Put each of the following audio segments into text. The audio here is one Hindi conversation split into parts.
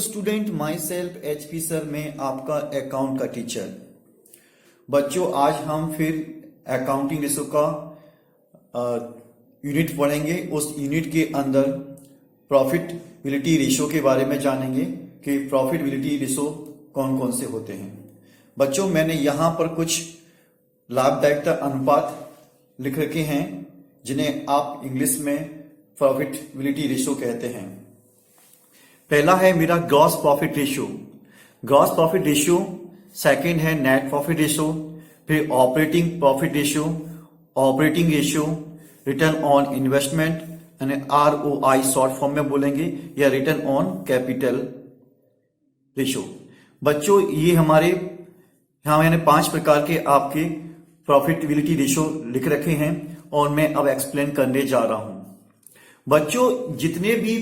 Student, my self HP sir में आपका अकाउंट का टीचर। बच्चों, आज हम फिर अकाउंटिंग रेशो का यूनिट पढ़ेंगे। उस यूनिट के अंदर प्रॉफिटेबिलिटी रेशो के बारे में जानेंगे कि प्रॉफिटेबिलिटी रेशो कौन कौन से होते हैं। बच्चों, मैंने यहां पर कुछ लाभदायकता अनुपात लिख रखे हैं जिन्हें आप इंग्लिश में प्रॉफिटेबिलिटी रेशो कहते हैं। पहला है मेरा gross profit ratio. Gross profit ratio. Second है नेट प्रॉफिट रेशियो, फिर operating profit ratio, operating ratio, return on investment यानी ROI शॉर्ट फॉर्म में बोलेंगे, या रिटर्न ऑन कैपिटल रेशियो। बच्चों, ये हमारे यहां मैंने 5 प्रकार के आपके प्रॉफिटेबिलिटी रेशियो लिख रखे हैं और मैं अब एक्सप्लेन करने जा रहा हूं। बच्चों, जितने भी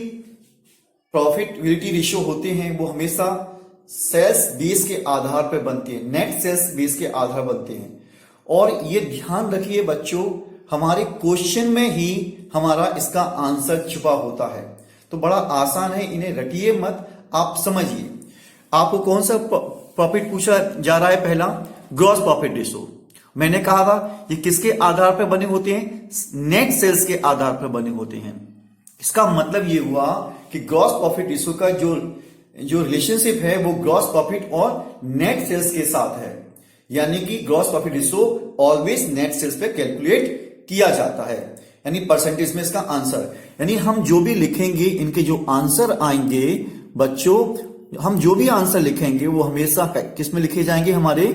प्रॉफिटेबिलिटी रेशियो होते हैं वो हमेशा सेल्स बेस के आधार पर बनते हैं, नेट सेल्स बेस के आधार बनते हैं। और ये ध्यान रखिए बच्चों, हमारे क्वेश्चन में ही हमारा इसका आंसर छुपा होता है, तो बड़ा आसान है, इन्हें रटिए मत, आप समझिए। आपको कौन सा प्रॉफिट पूछा जा रहा है? पहला ग्रॉस प्रॉफिट रेशियो। मैंने कहा था ये किसके आधार पर बने होते हैं? नेट सेल्स के आधार पर बने होते हैं। इसका मतलब ये हुआ कि ग्रॉस प्रॉफिट रेशियो का जो रिलेशनशिप है वो ग्रॉस प्रॉफिट और नेट सेल्स के साथ है, यानी कि gross profit ratio always net sales पे कैलकुलेट किया जाता है, यानी परसेंटेज में इसका आंसर। यानी हम जो भी लिखेंगे, इनके जो आंसर आएंगे बच्चों, हम जो भी आंसर लिखेंगे वो हमेशा किस में लिखे जाएंगे? हमारे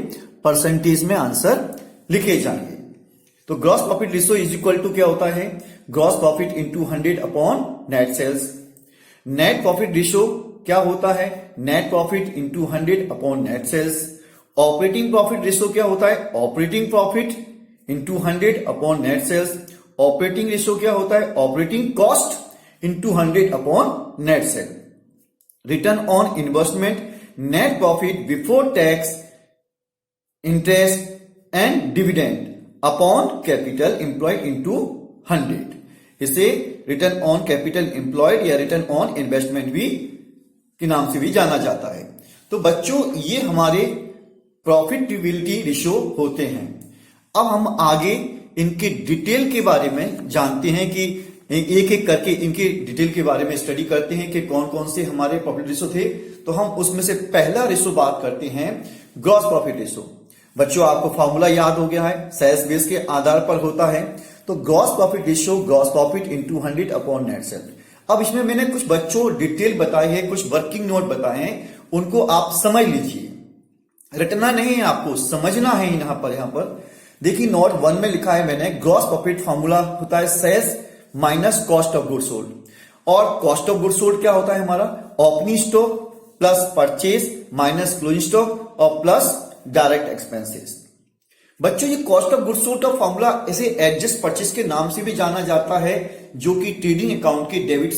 परसेंटेज में आंसर लिखे जाएंगे। तो gross profit ratio is equal to क्या होता है? Gross profit into 100 upon net sales. Net profit ratio क्या होता है? Net profit into 100 upon net sales. Operating profit ratio क्या होता है? Operating profit into 100 upon net sales. Operating ratio क्या होता है? Operating cost into 100 upon net sale. Return on investment, net profit before tax, interest and dividend upon capital employed into 100। इसे रिटर्न ऑन कैपिटल एम्प्लॉयड या रिटर्न ऑन इन्वेस्टमेंट भी के नाम से भी जाना जाता है। तो बच्चों, ये हमारे प्रॉफिटेबिलिटी रेशियो होते हैं। अब हम आगे इनके डिटेल के बारे में जानते हैं कि एक एक करके इनके डिटेल के बारे में स्टडी करते हैं कि कौन कौन से हमारे प्रॉफिट रेशियो थे। तो हम उसमें से पहला रेशियो बात करते हैं, ग्रॉस प्रॉफिट रेशियो। बच्चों, आपको फॉर्मूला याद हो गया है, सेल्स बेस के आधार पर होता है। तो gross profit ratio, gross profit into 100 upon net sales. अब इसमें मैंने कुछ बच्चों डिटेल बताई है, कुछ वर्किंग नोट बताए हैं, उनको आप समझ लीजिए। रटना नहीं है, आपको समझना है। यहां पर देखिए, नोट 1 में लिखा है मैंने, ग्रॉस प्रॉफिट फॉर्मूला होता है sales minus cost of goods sold. और कॉस्ट ऑफ गुड्स सोल्ड क्या होता है हमारा? Opening stock plus purchase minus closing stock और प्लस डायरेक्ट एक्सपेंसेस। बच्चों, ये कॉस्ट ऑफ गुड्स सोल्ड का फॉर्मूला इसे एडजस्ट परचेज के नाम से भी जाना जाता है, जो कि ट्रेडिंग अकाउंट के ट्रेडिंग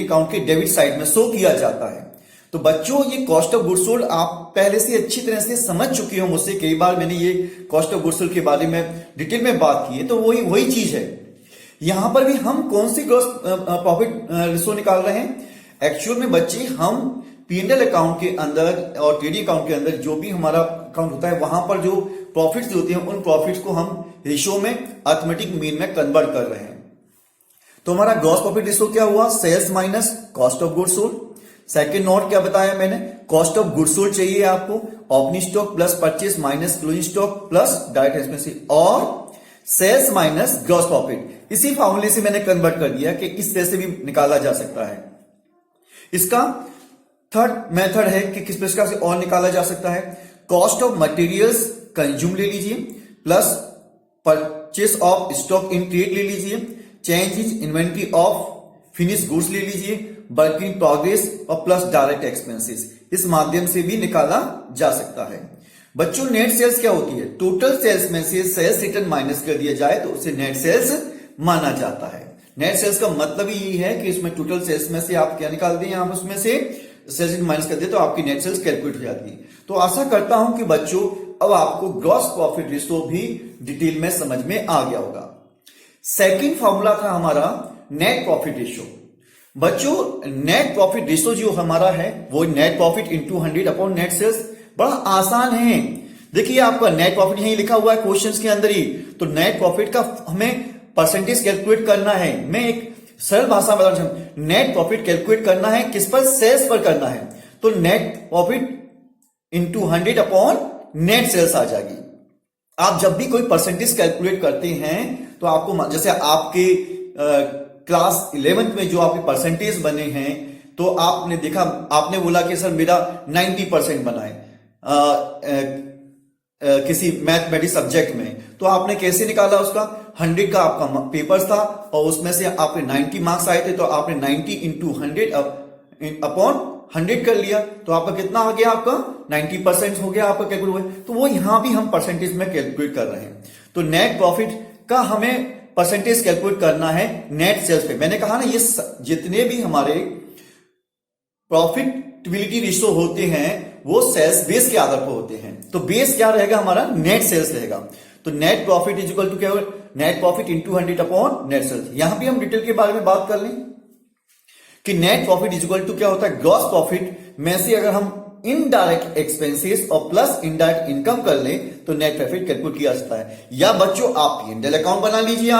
अकाउंट के डेबिट साइड में शो किया जाता है। तो बच्चों, ये कॉस्ट ऑफ गुड्स सोल्ड आप पहले से अच्छी तरह से समझ चुके हो मुझसे, कई बार मैंने ये कॉस्ट ऑफ गुड्स सोल्ड के बारे में डिटेल में बात की है। तो वही चीज है। यहां पर भी हम कौन सी ग्रॉस प्रॉफिट रेशियो निकाल रहे हैं? एक्चुअल में बच्चे हम P&L अकाउंट के अंदर और ट्रेडिंग अकाउंट के अंदर जो भी हमारा अकाउंट होता है, वहां पर जो प्रॉफिट्स होते हैं, उन प्रॉफिट्स को हम रेशियो में अरिथमेटिक मीन में कन्वर्ट कर रहे हैं। तो हमारा ग्रॉस प्रॉफिट रेशियो क्या हुआ? Sales minus cost of goods sold. Second note क्या बताया मैंने? कॉस्ट ऑफ गुड्स सोल्ड चाहिए आपको, opening stock plus purchase minus closing stock plus direct expenses, और सेल्स माइनस ग्रॉस प्रॉफिट। इसी फॉर्मूले से मैंने कन्वर्ट कर दिया कि इस तरह से भी निकाला जा सकता है। इसका थर्ड मेथड है कि किस प्रकार से और निकाला जा सकता है। कॉस्ट ऑफ मटेरियल्स कंज्यूम ले लीजिए, plus purchase of stock in trade ले लीजिए, change in inventory of finish goods ले लीजिए, वर्क इन प्रोग्रेस और प्लस डायरेक्ट एक्सपेंसेस। इस माध्यम से भी निकाला जा सकता है। बच्चों, नेट सेल्स क्या होती है? टोटल सेल्स में से सेल्स रिटर्न माइनस कर दिया जाए तो उसे नेट सेल्स माना जाता है। नेट सेल्स का मतलब ही है कि इसमें टोटल सेल्स में से आप क्या निकाल दें, आप उसमें से सेल्स माइनस कर दे तो आपकी नेट सेल्स कैलकुलेट हो जाती है। तो आशा करता हूं कि बच्चों अब आपको ग्रॉस प्रॉफिट रेशियो भी डिटेल में समझ में आ गया होगा। सेकंड फॉर्मूला था हमारा नेट प्रॉफिट रेशियो। बच्चों नेट प्रॉफिट रेशो जो हमारा है वो net profit into 100 upon net sales, बड़ा आसान है। देखिए आपका नेट प्रॉफिट यही लिखा हुआ है क्वेश्चंस के अंदर ही। तो नेट प्रॉफिट का हमें परसेंटेज कैलकुलेट करना है। मैं एक सरल भाषा में बता, नेट प्रॉफिट कैलकुलेट करना है किस पर, सेल्स पर करना है। तो net profit into 100 upon net sales आ जाएगी। आप जब भी कोई परसेंटेज कैलकुलेट करते हैं तो आपको, जैसे आपके क्लास 11th में जो आपके परसेंटेज बने हैं, तो आपने देखा, आपने बोला कि सर मेरा 90% बना है किसी मैथमेटिक्स सब्जेक्ट में, तो आपने कैसे निकाला उसका, 100 का आपका पेपर था और उसमें से आपके 90 मार्क्स आए थे, तो आपने 90 इंटू 100 अपॉन 100 कर लिया, तो आपका कितना आ गया, आपका 90% हो गया आपका कैलकुलेट। तो वो यहां भी हम परसेंटेज में कैलकुलेट कर रहे हैं। तो नेट प्रॉफिट का हमें परसेंटेज कैलकुलेट करना है नेट सेल्स पे। मैंने कहा ना, ये जितने भी हमारे प्रॉफिटेबिलिटी रेशो होते हैं वो सेल्स बेस के आधार पर होते हैं। तो बेस क्या रहेगा हमारा, नेट सेल्स रहेगा। तो net profit is equal to क्या होगा, net profit into 100 upon net sales. यहां भी हम डिटेल के बारे में बात कर लें कि net profit is equal to क्या होता है, ग्रॉस प्रॉफिट में से अगर हम इनडायरेक्ट एक्सपेंसेस और प्लस इनडायरेक्ट इनकम कर लें तो नेट प्रॉफिट कैलकुलेट किया जाता है। या बच्चों आप P&L अकाउंट बना लीजिए।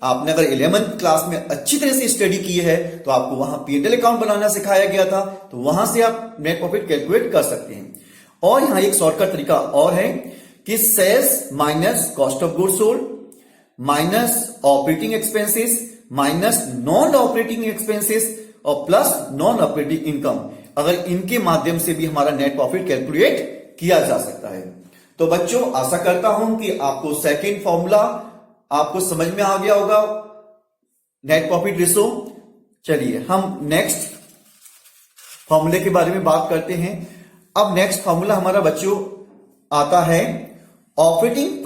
आपने अगर 11th क्लास में अच्छी तरह से स्टडी की है तो आपको वहां P&L अकाउंट बनाना सिखाया गया था, तो वहां से आप नेट प्रॉफिट कैलकुलेट कर सकते हैं। और यहां एक शॉर्टकट तरीका और है कि sales minus cost of goods sold minus operating expenses minus non operating expenses और प्लस नॉन ऑपरेटिंग इनकम, अगर इनके माध्यम से भी हमारा नेट प्रॉफिट कैलकुलेट किया जा सकता है। तो बच्चों आशा करता हूं कि आपको सेकंड फॉर्मूला आपको समझ में आ गया होगा, नेट प्रॉफिट रेशो। चलिए हम नेक्स्ट फॉर्मूले के बारे में बात करते हैं। अब नेक्स्ट फॉर्मूला हमारा बच्चों आता है ऑपरेटिंग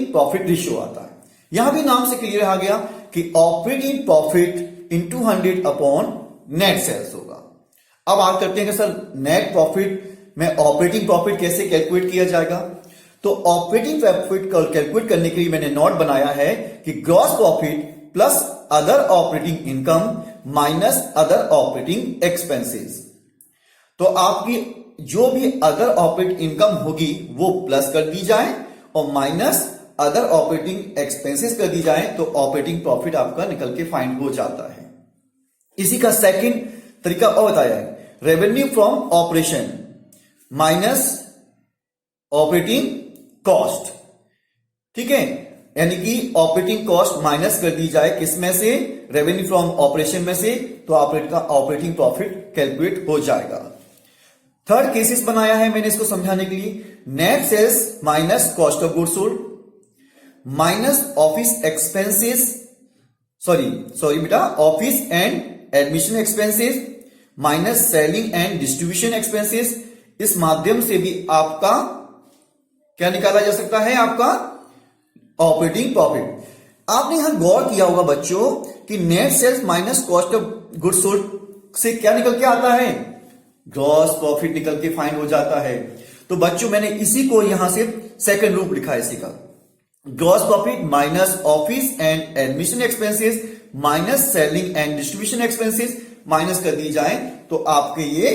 प्रॉफिट रेशो आता है। यहां भी नाम से क्लियर आ गया कि operating profit into 100 upon net sales होगा। अब बात करते हैं कि सर नेट प्रॉफिट में ऑपरेटिंग प्रॉफिट कैसे कैलकुलेट किया जाएगा। तो ऑपरेटिंग प्रॉफिट कैलकुलेट करने के लिए मैंने नोट बनाया है कि gross profit plus other operating income minus other operating expenses. तो आपकी जो भी अदर ऑपरेटिंग इनकम होगी वो प्लस कर दी जाए और माइनस अदर ऑपरेटिंग एक्सपेंसेस कर दी जाए, तो ऑपरेटिंग प्रॉफिट आपका निकल के फाइंड हो जाता है। इसी का सेकंड तरीका और बताया है, revenue from operation minus operating cost. ठीक है, यानी कि ऑपरेटिंग कॉस्ट माइनस कर दी जाए किसमें से, रेवेन्यू फ्रॉम ऑपरेशन में से, तो ऑपरेटिंग प्रॉफिट कैलकुलेट हो जाएगा। थर्ड केसेस बनाया है मैंने इसको समझाने के लिए, net sales minus cost of goods sold minus office expenses, sorry बेटा, office and admission expenses minus selling and distribution expenses. इस माध्यम से भी आपका क्या निकाला जा सकता है, आपका ऑपरेटिंग प्रॉफिट। आपने यहां गौर किया होगा बच्चों कि net sales minus cost of goods sold से क्या निकल के आता है, ग्रॉस प्रॉफिट निकल के फाइंड हो जाता है। तो बच्चों मैंने इसी को यहां से सेकंड रूप लिखा है इसी का, gross profit minus office and admission expenses minus selling and distribution expenses minus कर दी जाए तो आपके ये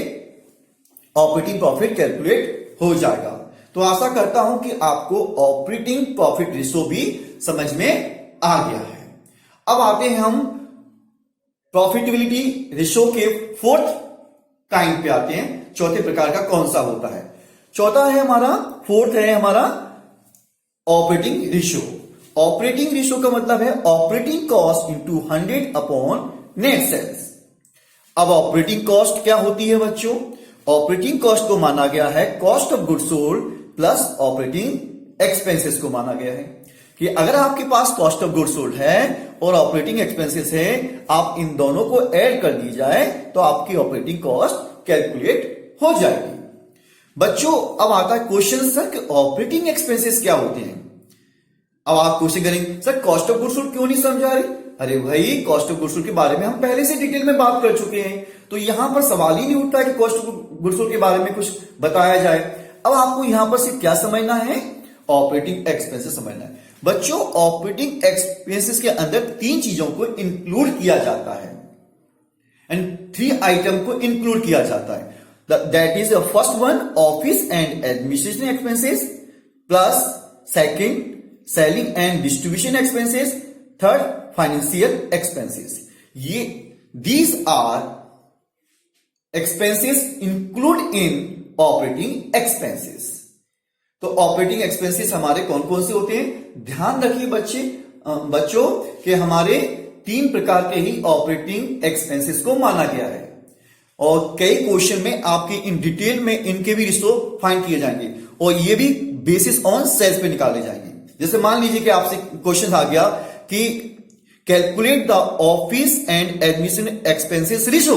ऑपरेटिंग प्रॉफिट कैलकुलेट हो जाएगा। तो आशा करता हूं कि आपको ऑपरेटिंग प्रॉफिट रेशो भी समझ में आ गया है। अब आते हैं हम प्रॉफिटेबिलिटी रेशो के फोर्थ काइंड पे आते हैं, चौथे प्रकार का कौन सा होता है। चौथा है हमारा, फोर्थ है हमारा ऑपरेटिंग रेशो। ऑपरेटिंग रेशो का मतलब है operating cost into 100 upon net sales. अब ऑपरेटिंग कॉस्ट क्या होती है बच्चों, ऑपरेटिंग कॉस्ट को माना गया है cost of goods sold plus operating expenses को माना गया है कि अगर आपके पास कॉस्ट ऑफ गुड्स सोल्ड है और ऑपरेटिंग एक्सपेंसेस है, आप इन दोनों को ऐड कर दी जाए तो आपकी ऑपरेटिंग कॉस्ट कैलकुलेट हो जाएगी। बच्चों अब आता है क्वेश्चन, सर कि ऑपरेटिंग एक्सपेंसेस क्या होते हैं। अब आप क्वेश्चन करेंगे sir cost of goods sold क्यों नहीं समझा रहे। अरे भाई कॉस्ट ऑफ गुड्स सोल्ड के बारे में हम पहले से डिटेल में बात कर चुके हैं, तो यहां पर सवाल ही नहीं उठता कि कॉस्ट ऑफ गुड्स सोल्ड के बारे में कुछ बताया जाए। अब आपको यहां पर सिर्फ क्या समझना है, ऑपरेटिंग एक्सपेंसेस समझना है। बच्चों ऑपरेटिंग एक्सपेंसेस के अंदर तीन चीजों को इंक्लूड किया जाता है एंड थ्री आइटम को इंक्लूड किया जाता है. That is the first one office and administration expenses, plus second selling and distribution expenses, third financial expenses. ये these are expenses include in operating expenses. तो ऑपरेटिंग एक्सपेंसेस हमारे कौन कौन से होते हैं? ध्यान रखिए बच्चों कि हमारे तीन प्रकार के ही ऑपरेटिंग एक्सपेंसेस को माना गया है और कई क्वेश्चन में आपके इन डिटेल में इनके भी रेशो फाइंड किए जाएंगे और ये भी बेसिस ऑन सेल्स पे निकाले जाएंगे. जैसे मान लीजिए कि आपसे क्वेश्चन आ गया कि calculate the office and administration expenses ratio,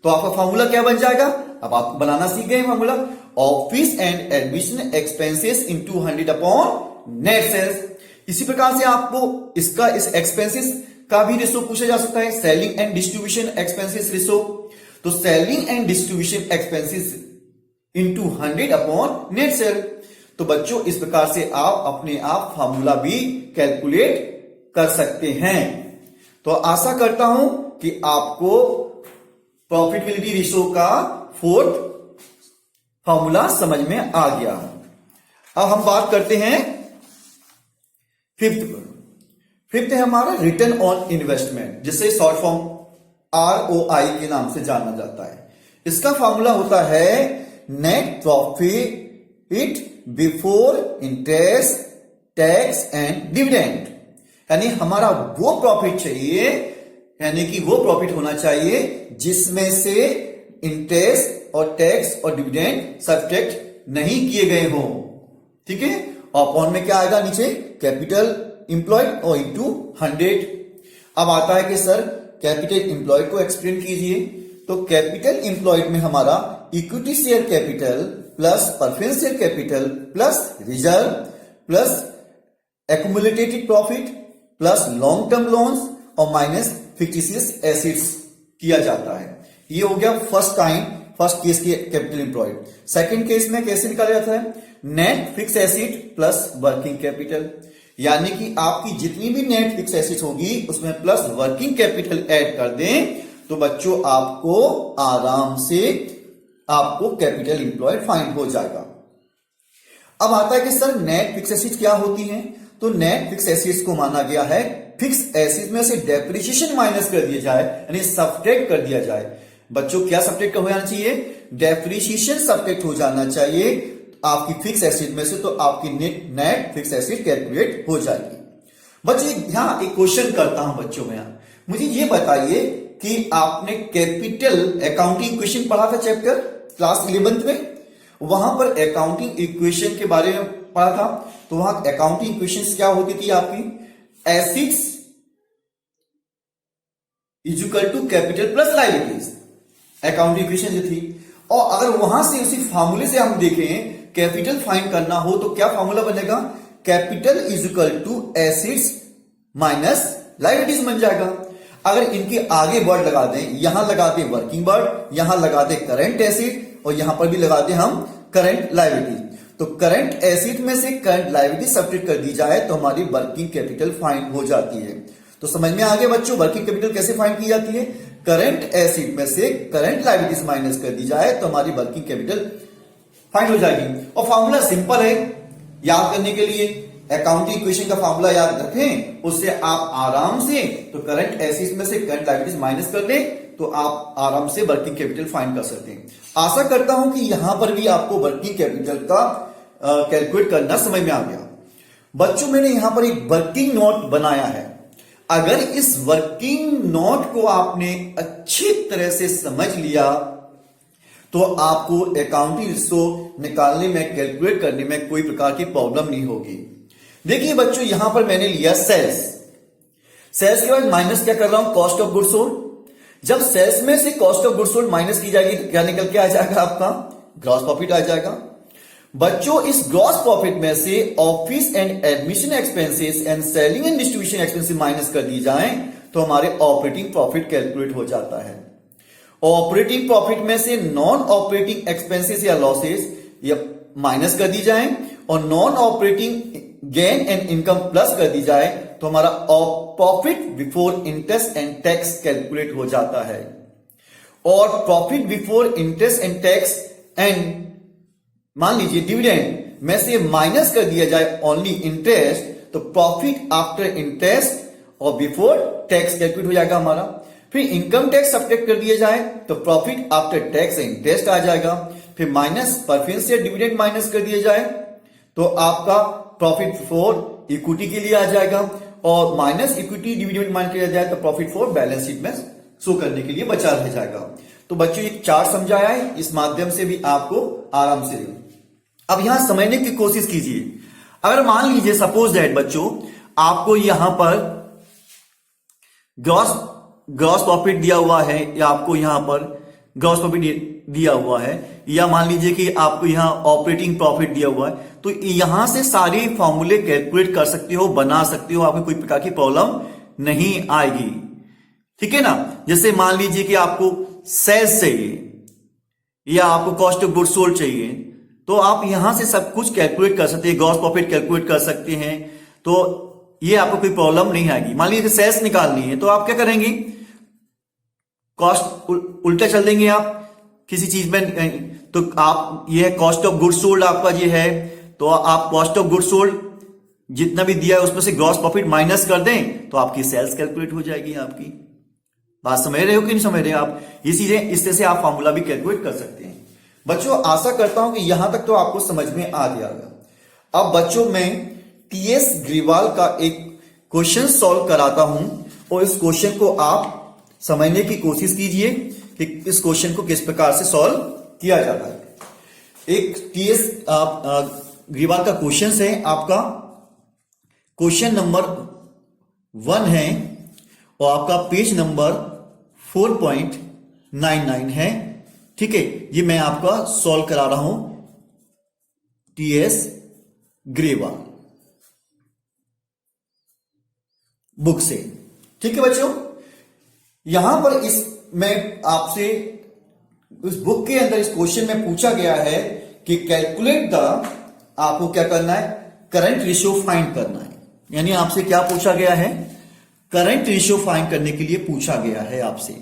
तो आपका फॉर्मूला क्या बन जाएगा? अब आप बनाना सीख गए formula. Office and administration expenses into 100 upon net sales. इसी प्रकार से आपको इसका इस एक्सपेंसेस का भी रेशो पूछा जा सकता है, selling and distribution expenses ratio. तो selling and distribution expenses into 100 upon net sale. तो बच्चों इस प्रकार से आप अपने आप फॉर्मूला भी कैलकुलेट कर सकते हैं. तो आशा करता हूं कि आपको प्रॉफिटेबिलिटी रेशो का फोर्थ फॉर्मूला समझ में आ गया. अब हम बात करते हैं फिफ्थ पर. फिफ्थ है हमारा रिटर्न ऑन इन्वेस्टमेंट, जिसे शॉर्ट फॉर्म ROI के नाम से जाना जाता है. इसका फॉर्मूला होता है net profit before interest tax and dividend. यानी हमारा वो प्रॉफिट चाहिए, यानी कि वो प्रॉफिट होना चाहिए जिसमें से इंटरेस्ट और टैक्स और डिविडेंड सब्ट्रैक्ट नहीं किए गए हों. ठीक है. और अपॉन में क्या आएगा नीचे? कैपिटल इंप्लॉयड और इंटू 100. अब आता है कि सर कैपिटल इंप्लॉयड को एक्सप्लेन कीजिए. तो कैपिटल इंप्लॉयड में हमारा equity share capital plus preference share capital plus reserve plus accumulated profit plus long term loans और माइनस फिक्टिशियस एसेट्स किया जाता है. ये हो गया फर्स्ट केस के कैपिटल इंप्लॉयड. सेकंड केस में कैसे निकाला जाता है? Net fix asset plus working capital. यानी कि आपकी जितनी भी नेट फिक्स एसेट होगी उसमें प्लस वर्किंग कैपिटल ऐड कर दें तो बच्चों आपको आराम से आपको कैपिटल इंप्लॉयड फाइंड हो जाएगा. अब आता है कि सर नेट फिक्स एसेट क्या होती है? तो नेट फिक्स एसेट्स को माना गया है फिक्स एसेट में से डेप्रिसिएशन माइनस कर दिया जाए, यानी सब्ट्रैक्ट कर दिया जाए. बच्चों क्या सब्ट्रैक्ट हो जाना चाहिए? डेप्रिसिएशन सब्ट्रैक्ट हो जाना चाहिए आपकी फिक्स एसेट में से, तो आपकी नेट फिक्स एसेट कैलकुलेट हो जाएगी. बच्चों यहां एक क्वेश्चन करता हूं बच्चों में, मुझे ये बताइए कि आपने कैपिटल अकाउंटिंग इक्वेशन पढ़ा था चैप्टर क्लास 11th में. वहां पर अकाउंटिंग इक्वेशन के बारे में पढ़ा था. तो वहां अकाउंटिंग इक्वेशंस क्या होती थी आपकी? Assets is equal to capital plus liabilities, accounting equation जो थी. और अगर वहां से उसी फार्मूले से हम देखें कैपिटल फाइंड करना हो तो क्या फार्मूला बनेगा? Capital is equal to assets minus liabilities बन जाएगा. अगर इनके आगे वर्ड लगा दें, यहां लगा दें वर्किंग वर्ड, यहां लगा दें करंट एसेट और यहां पर भी लगा दें हम करंट लायबिलिटी, तो करंट एसेट में से करंट लायबिलिटी सब्ट्रैक्ट कर दी जाए तो हमारी वर्किंग कैपिटल फाइंड हो जाती है. तो समझ में आ गया बच्चों वर्किंग कैपिटल कैसे फाइंड की जाती है? करंट एसेट में से करंट लायबिलिटीज माइनस कर दी जाए तो हमारी वर्किंग कैपिटल फाइंड हो जाएगी. और फॉर्मूला सिंपल है याद करने के लिए. अकाउंटिंग इक्वेशन का फॉर्मूला याद रखें, उससे आप आराम से तो करंट एसेट्स में से करंट लायबिलिटीज माइनस कर दें तो आप आराम से वर्किंग कैपिटल फाइंड कर सकते हैं. आशा करता हूं कि यहां पर भी आपको वर्किंग कैपिटल का कैलकुलेट करना समझ में आ गया. बच्चों मैंने यहां पर एक वर्किंग नोट बनाया है. अगर इस वर्किंग नोट को आपने अच्छी तरह से समझ लिया तो आपको अकाउंटिंग रेशो निकालने में कैलकुलेट करने में कोई प्रकार की प्रॉब्लम नहीं होगी. देखिए बच्चों यहां पर मैंने लिया सेल्स. सेल्स के बाद माइनस क्या कर रहा हूं? Cost of goods sold. जब सेल्स में से cost of goods sold minus की जाएगी तो क्या निकल के आ जाएगा? आपका ग्रॉस प्रॉफिट आ जाएगा. बच्चों इस ग्रॉस प्रॉफिट में से office and admission expenses and selling and distribution expenses minus कर दी जाए तो हमारे ऑपरेटिंग प्रॉफिट कैलकुलेट हो जाता है. ऑपरेटिंग प्रॉफिट में से नॉन ऑपरेटिंग एक्सपेंसेस या लॉसेस या माइनस कर दी जाए और non operating gain and income plus कर दी जाए तो हमारा profit before interest and tax calculate हो जाता है। और profit before interest and tax and मान लीजिए डिविडेंड में से माइनस कर दिया जाए ओनली इंटरेस्ट, तो प्रॉफिट आफ्टर इंटरेस्ट और बिफोर टैक्स कैलकुलेट हो जाएगा हमारा। फिर इनकम टैक्स सब्ट्रैक्ट कर दिया जाए तो profit after tax and interest आ जाएगा। फिर माइनस पर फिर से डिविडेंड माइनस कर दिया जाए तो आपका प्रॉफिट बिफोर इक्विटी के लिए आ जाएगा, और माइनस इक्विटी डिविडेंड माइनस किया जाए तो प्रॉफिट फॉर बैलेंस शीट में शो करने के लिए बचा रह जाएगा। तो बच्चों ये चार्ट समझाया है, इस माध्यम से भी आपको आराम से अब यहां समझने की कोशिश कीजिए। अगर मान लीजिए सपोज दैट बच्चों आपको यहां पर ग्रॉस प्रॉफिट दिया हुआ है, या आपको यहां पर ग्रॉस प्रॉफिट दिया हुआ है, या मान लीजिए कि आपको यहां ऑपरेटिंग प्रॉफिट दिया हुआ है, तो यहां से सारे फॉर्मूले कैलकुलेट कर सकते हो, बना सकते हो, आपको कोई प्रकार की प्रॉब्लम नहीं आएगी। ठीक है ना। जैसे मान लीजिए कि आपको सेल्स चाहिए या आपको कॉस्ट ऑफ गुड सोल्ड चाहिए, तो आप यहां से सब कुछ कैलकुलेट कर सकते हैं, ग्रॉस प्रॉफिट कैलकुलेट कर सकते हैं, तो ये आपको कोई प्रॉब्लम नहीं आएगी। मान लीजिए सेल्स निकालनी है तो आप क्या करेंगे, कॉस्ट उल्टा चल देंगे आप किसी चीज में, तो आप ये है कॉस्ट ऑफ गुड सोल्ड आपका ये है, तो आप कॉस्ट ऑफ गुड सोल्ड जितना भी दिया है उसमें से ग्रॉस प्रॉफिट माइनस कर दें तो आपकी सेल्स कैलकुलेट हो जाएगी। आपकी बात समझ रहे हो कि नहीं समझ रहे आप? ये चीजें इस तरह से आप फॉर्मूला भी कैलकुलेट कर सकते हैं। बच्चों आशा करता हूं कि यहां तक तो आपको समझ में आ गया होगा। अब बच्चों मैं टीएस ग्रीवाल का एक क्वेश्चन सॉल्व कराता हूं, और इस क्वेश्चन को आप समझने की कोशिश कीजिए कि इस क्वेश्चन को किस प्रकार से सॉल्व किया जाता है। एक टीएस ग्रीवाल का क्वेश्चन है, आपका क्वेश्चन नंबर 1 है और आपका पेज नंबर 4.99 है। ठीक है, ये मैं आपका सॉल्व करा रहा हूं टीएस ग्रीवाल बुक से। ठीक है बच्चों, यहां पर इस में आपसे उस बुक के अंदर इस क्वेश्चन में पूछा गया है कि कैलकुलेट द, आपको क्या करना है, करंट रेशियो फाइंड करना है। यानी आपसे क्या पूछा गया है, करंट रेशियो फाइंड करने के लिए पूछा गया है आपसे।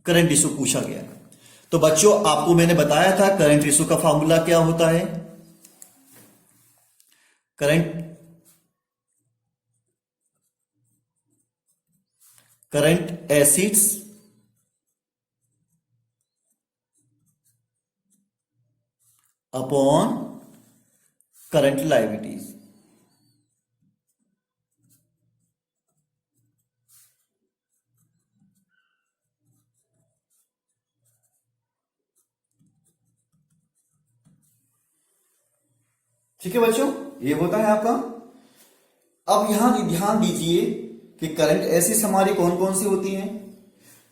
करंट रेशियो पूछा गया। तो बच्चों आपको मैंने बताया था करंट रेशियो का फॉर्मूला क्या होता है। Current assets upon current liabilities. ठीक है बच्चों, ये होता है आपका। अब यहां ध्यान दीजिए कि करंट एसिड्स हमारी कौन कौन सी होती हैं।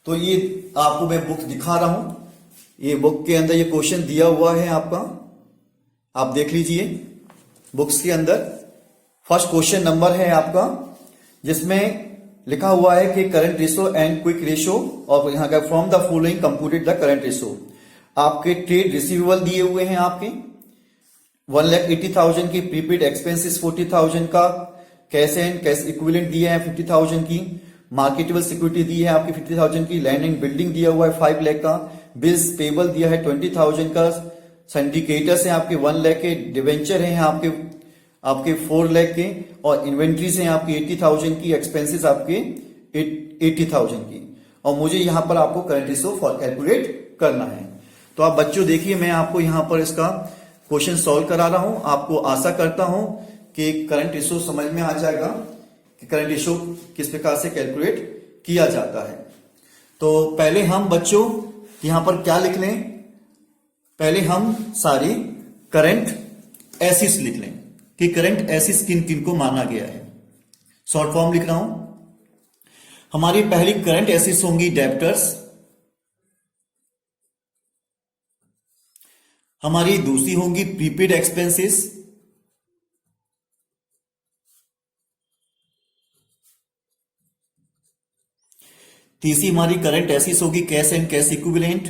तो ये आपको मैं बुक दिखा रहा हूं, ये बुक के अंदर ये क्वेश्चन दिया हुआ है आपका, आप देख लीजिए बुक्स के अंदर। फर्स्ट क्वेश्चन नंबर है आपका, जिसमें लिखा हुआ है कि current ratio and quick ratio, और यहां का from the following computed the current ratio. आपके ट्रेड रिसीवेबल दिए हुए हैं आपके 1,80,000 की, प्रीपेड एक्सपेंसेस 40,000 का, कैश एंड कैश इक्विवेलेंट दिए हैं 50,000 की, मार्केटेबल सिक्योरिटी दी है आपकी 50,000 की, लैंड एंड बिल्डिंग दिया हुआ है 5 लाख का, बिल्स पेबल दिया है 20,000 का, सिंडिकेटर्स हैं आपके 1 लाख के, डिवेंचर हैं आपके 4 लाख के, और इन्वेंट्रीज हैं आपकी 80,000 की, एक्सपेंसेस आपके 80,000 की। और मुझे यहां पर आपको करंट रेशियो कैलकुलेट करना है। तो आप बच्चों देखिए, मैं आपको यहां पर इसका क्वेश्चन सॉल्व करा रहा हूं। आपको आशा करता हूं कि करंट रेशियो समझ में आ जाएगा कि करंट रेशियो किस प्रकार से कैलकुलेट किया जाता है। तो पहले हम बच्चों यहां पर क्या लिख लें, पहले हम सारी करंट एसिड्स लिख लें कि करंट एसिड्स किन किन को माना गया है। शॉर्ट फॉर्म लिख रहा हूं। हमारी पहली करंट एसिड्स होंगी डेब्टर्स, हमारी दूसरी होंगी प्रीपेड एक्सपेंसेस, तीसरी हमारी करंट एसेट्स होगी cash and cash equivalent.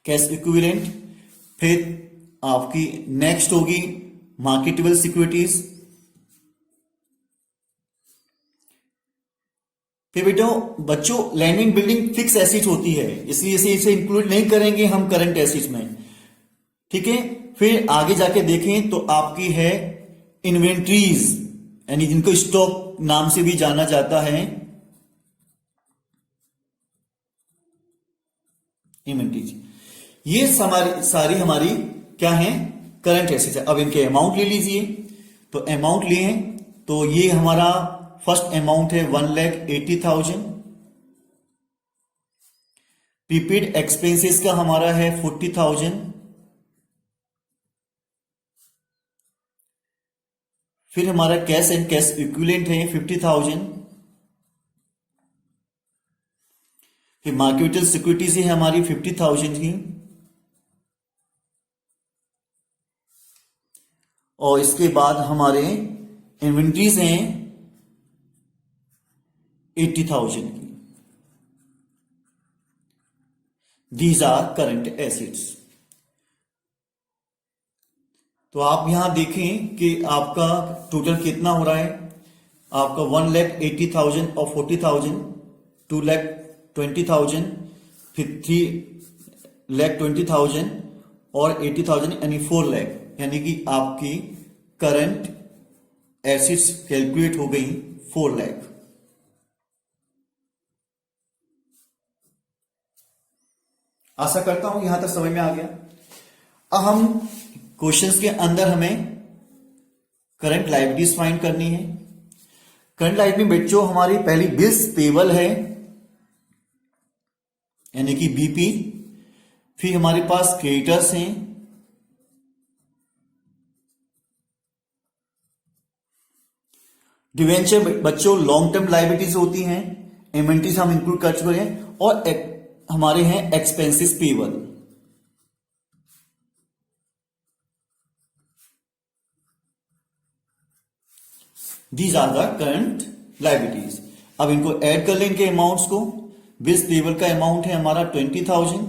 Cash equivalent. फिर आपकी नेक्स्ट होगी मार्केटेबल सिक्योरिटीज। फिर बेटा बच्चों land and building fix asset होती है, इसलिए इसे इंक्लूड नहीं करेंगे हम करंट एसेट्स में, ठीक है। फिर आगे जाके देखें तो आपकी है इन्वेंट्रीज, यानी जिनको स्टॉक नाम से भी जाना जाता है, इन्वेंट्रीज। ये सारी हमारी क्या है, करंट एसेट्स है। अब इनके अमाउंट ले लीजिए। तो अमाउंट लिए तो ये हमारा फर्स्ट अमाउंट है 1,80,000। प्रीपेड एक्सपेंसेस का हमारा है 40,000। फिर हमारा कैश एंड कैश इक्विवेलेंट है 50,000। फिर मार्केटेबल सिक्योरिटीज है हमारी 50,000 की, और इसके बाद हमारे इन्वेंट्रीज हैं 80,000 की। These are current assets. तो आप यहां देखें कि आपका टोटल कितना हो रहा है। आपका 1,80,000 और 40,000, 2,20,000, फिर 3,20,000 और 80,000 यानी 4 लाख, यानी कि आपकी करंट एसेट्स कैलकुलेट हो गई 4 लाख। आशा करता हूं यहां तक समझ में आ गया। अब हम क्वेश्चंस के अंदर हमें करंट लायबिलिटीज फाइंड करनी है। करंट लायबिलिटी बच्चों हमारी पहली बिल्स पेबल है, यानी कि बीपी। फिर हमारे पास क्रेडिटर्स हैं, डिवेंचर बच्चों लॉन्ग टर्म लायबिलिटीज होती हैं, इन्वेंट्रीज हम इंक्लूड कर चुके हैं, और हमारे हैं expenses payable. These are the current liabilities. अब इनको ऐड कर लें इनके अमाउंट्स को। बिल्स पेबल का अमाउंट है हमारा 20,000,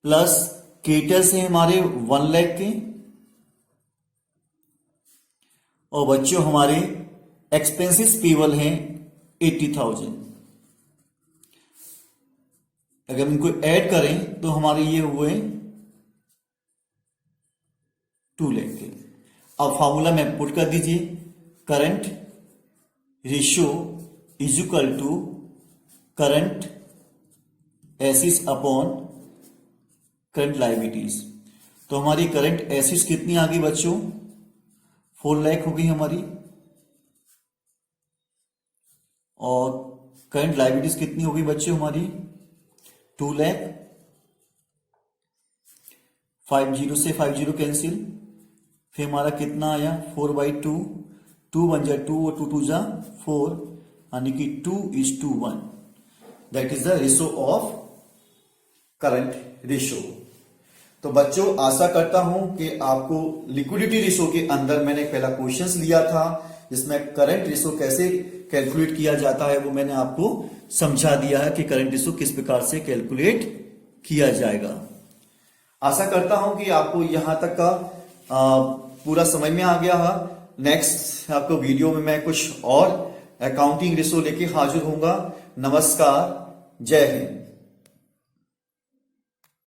प्लस क्रेडिटर्स है हमारे 1 लाख के, और बच्चों हमारे एक्सपेंसेस पेबल हैं 80,000। अगर इनको ऐड करें तो हमारे ये हुए 2 लाख के। अब फॉर्मूला में पुट कर दीजिए, current ratio is equal to current assets upon current liabilities. तो हमारी करंट एसेट्स कितनी आ गई बच्चों, 4 लाख हो गई हमारी, और करंट लायबिलिटीज कितनी हो गई बच्चों हमारी 2 लाख। 50 से 50 कैंसिल, फिर हमारा कितना आया 4/2, 2 1 जा 2 और 2 2 जा 4, यानी कि 2:1। That is the ratio of current ratio. तो बच्चों आशा करता हूं कि आपको लिक्विडिटी रेशो के अंदर मैंने पहला क्वेश्चंस लिया था जिसमें करंट रेशो कैसे कैलकुलेट किया जाता है वो मैंने आपको समझा दिया है कि करंट रेशो किस प्रकार से कैलकुलेट किया जाएगा। आशा करता हूं कि आपको यहां तक का पूरा समझ में आ गया है। नेक्स्ट आपको वीडियो में मैं कुछ और अकाउंटिंग रेशो लेके हाजिर होऊंगा। नमस्कार, जय हिंद।